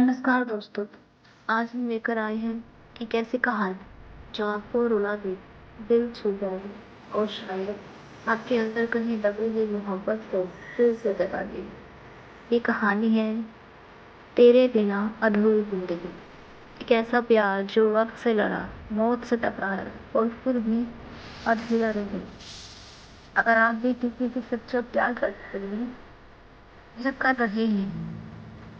नमस्कार दोस्तों। आज हम लेकर आए हैं एक ऐसी कहानी जो आपको रुला दे, दिल छू जाए और शायद आपके अंदर कहीं दबी हुई मोहब्बत को फिर से जगा दे। ये कहानी है तेरे बिना अधूरी जिंदगी। एक ऐसा प्यार जो वक्त से लड़ा, मौत से टकराया और फिर भी अधूरा रहे। अगर आप भी किसी से सच्चा प्यार करते हैं या कर रहे हैं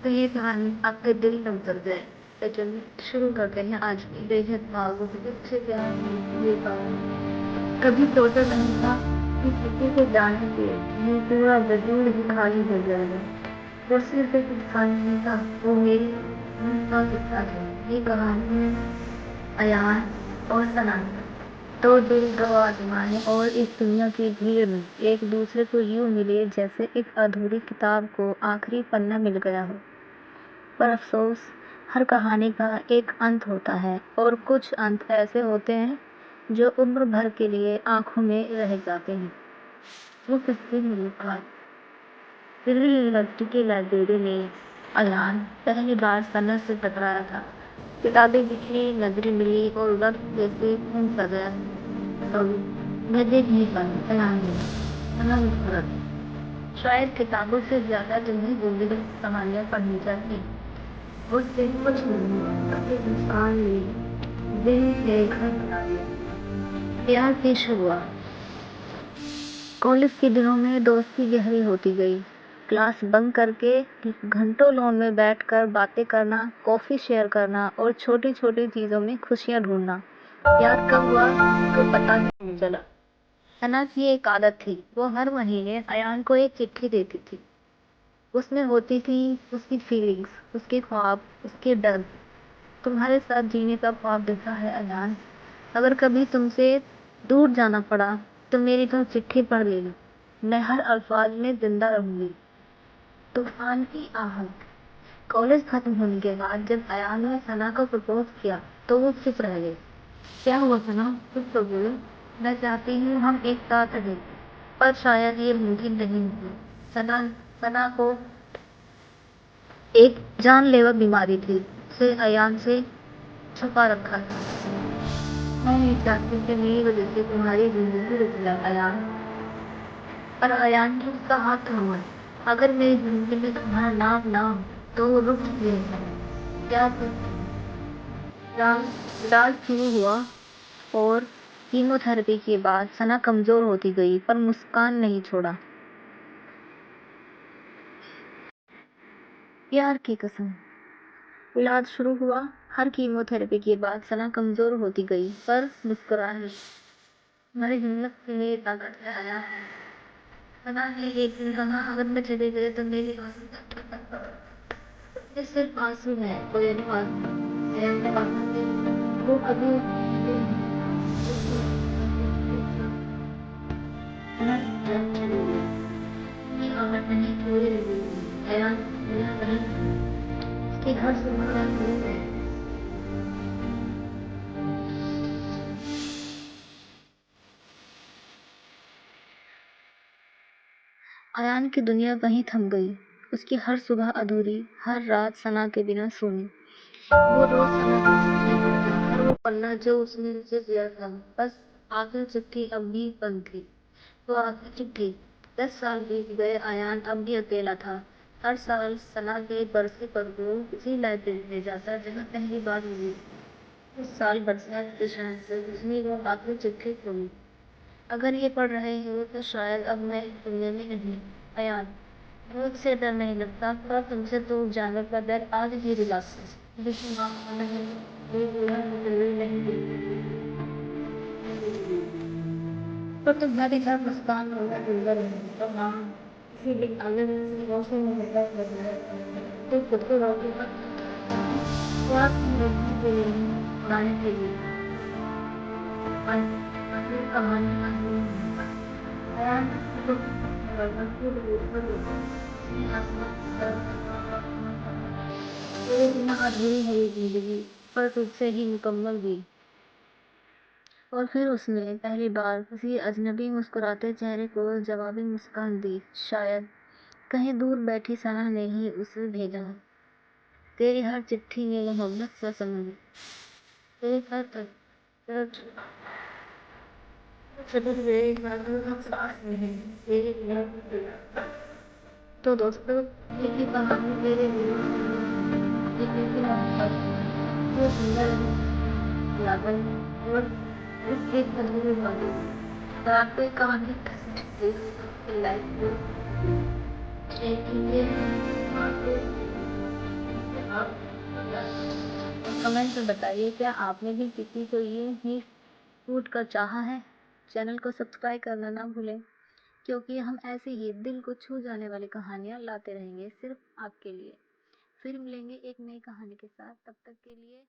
तो ये कहानी आपके दिल में उतर जाए। तो चलिए शुरू करते हैं आज की बेहद भावुक से प्यार ये कहानी। कभी सोचा नहीं था कि किसी को जाने से ये पूरा वजूद ही खाली हो जाएगा। वो सिर्फ एक इंसान नहीं था, वो मेरी का हिस्सा था। ये कहानी है अयान और सना। दो दिल, दो आत्माएं और इस दुनिया की भीड़ में एक दूसरे को यूं मिले जैसे एक अधूरी किताब को आखिरी पन्ना मिल गया हो। पर अफसोस, हर कहानी का एक अंत होता है और कुछ अंत ऐसे होते हैं जो उम्र भर के लिए आंखों में रह जाते हैं। वो किससे मुलाकात। दिल्ली यूनिवर्सिटी की लाइब्रेरी में अयान पहली बार सना से टकराया था। किताबें बिखरी, नजरें मिली और वक्त जैसे खून सा गया। तो मैं देख नहीं पाई। अयान ने सना मुस्कुरा दी। शायद किताबों से ज्यादा तुम्हें जिंदगी की कहानियां पढ़नी चाहिए। उस दिन कुछ नहीं, अपने इंसान ने दिल से घर बना लिया। प्यार की शुरुआत। कॉलेज के दिनों में दोस्ती गहरी होती गई। क्लास बंक करके घंटों लॉन में बैठकर बातें करना, कॉफी शेयर करना और छोटी छोटी चीजों में खुशियां ढूंढना। प्यार कब हुआ तो पता नहीं चला। सना की एक आदत थी, वो हर महीने अयान को एक चिट्ठी देती थी। उसमें होती थी उसकी फीलिंग्स, उसके ख्वाब, उसके डर। तुम्हारे साथ जीने का ख्वाब देखा है अयान। अगर कभी तुमसे दूर जाना पड़ा तो मेरी तुम चिट्ठी पढ़ लेना। मैं हर अल्फाज में जिंदा रहूंगी। तूफान की आहट। कॉलेज खत्म होने के बाद जब अयान ने सना को प्रपोज किया तो वो चुप रह गई। क्या हुआ सना, कुछ तो बोलो। मैं चाहती हूँ हम एक साथ रहें, पर शायद ये मुमकिन नहीं है। सना सना को एक जानलेवा बीमारी थी, उसे अयान से छुपा रखा था। मैं नहीं चाहती कि मेरी वजह से तुम्हारी जिंदगी रुक जाए अयान। पर अयान ने उसका हाथ थामा। अगर मेरी जिंदगी में तुम्हारा नाम ना हो तो वो रुक जाएगा। क्या इलाज शुरू हुआ और कीमोथेरेपी के बाद सना कमजोर होती गई पर मुस्कान नहीं छोड़ा। प्यार की कसम। इलाज शुरू हुआ। हर कीमोथेरेपी के बाद सना कमजोर होती गई पर मुस्कुराए। हमारी हिम्मत के लिए ताकत है आया। सना ने एक दिन कहा, अगर मैं चले गए तो मेरी ये सिर्फ आंसू है, कोई अनुवाद वो कभी ये आवाज नहीं पूरी हैरान नहीं कि हर सुबह अयान की दुनिया वहीं थम गई। उसकी हर सुबह अधूरी, हर रात सना के बिना सोनी। वो रोज सना की चिट्ठी पढ़ता, हर वो पन्ना जो उसने मुझे दिया था, बस आखिरी चिट्ठी अब भी बंद थी। वो आखिरी चिट्ठी। 10 साल बीत गए, अयान अब भी अकेला था। हर साल सना के बरसे पर वो उसी लाइब्रेरी में जाता जहाँ पहली बार मिली। उस साल बरसात के शहर से उसने वो आखिरी चिट्ठी खोली। अगर ये पढ़ रहे हो तो शायद अब मैं इस दुनिया में नहीं। अयान, मुझसे डर नहीं लगता, पर तुमसे दूर जाने का डर आज भी रुलाता है। लेकिन आप नहीं, ये बुरा जरूरी नहीं। तो तुम्हारे घर मुस्कान होगा जिंदा रहेगी, तो हाँ किसी भी आंगन में रोशनी में मिलता है तो खुद को रोके प्यास के लिए उड़ाने के लिए कहानी अधूरी हुई जिंदगी पर तुझसे ही मुकम्मल हुई। और फिर उसने पहली बार किसी अजनबी मुस्कुराते चेहरे को जवाबी मुस्कान दी। शायद कहीं दूर बैठी सना ने ही उसे भेजा। तेरी हर चिट्ठी में मोहब्बत सा समय, तेरी हर दर्द तेरी तो दोस्तों, यही कहानी मेरे लिए एक मोहब्बत जो सुंदर लागल और एक तस्वीर बनी आपको कहानी लाइफ कमेंट में बताइए क्या आपने भी किसी को ये ही टूट कर चाहा है। चैनल को सब्सक्राइब करना ना भूलें, क्योंकि हम ऐसे ही दिल को छू जाने वाली कहानियाँ लाते रहेंगे सिर्फ आपके लिए। फिर मिलेंगे एक नई कहानी के साथ, तब तक के लिए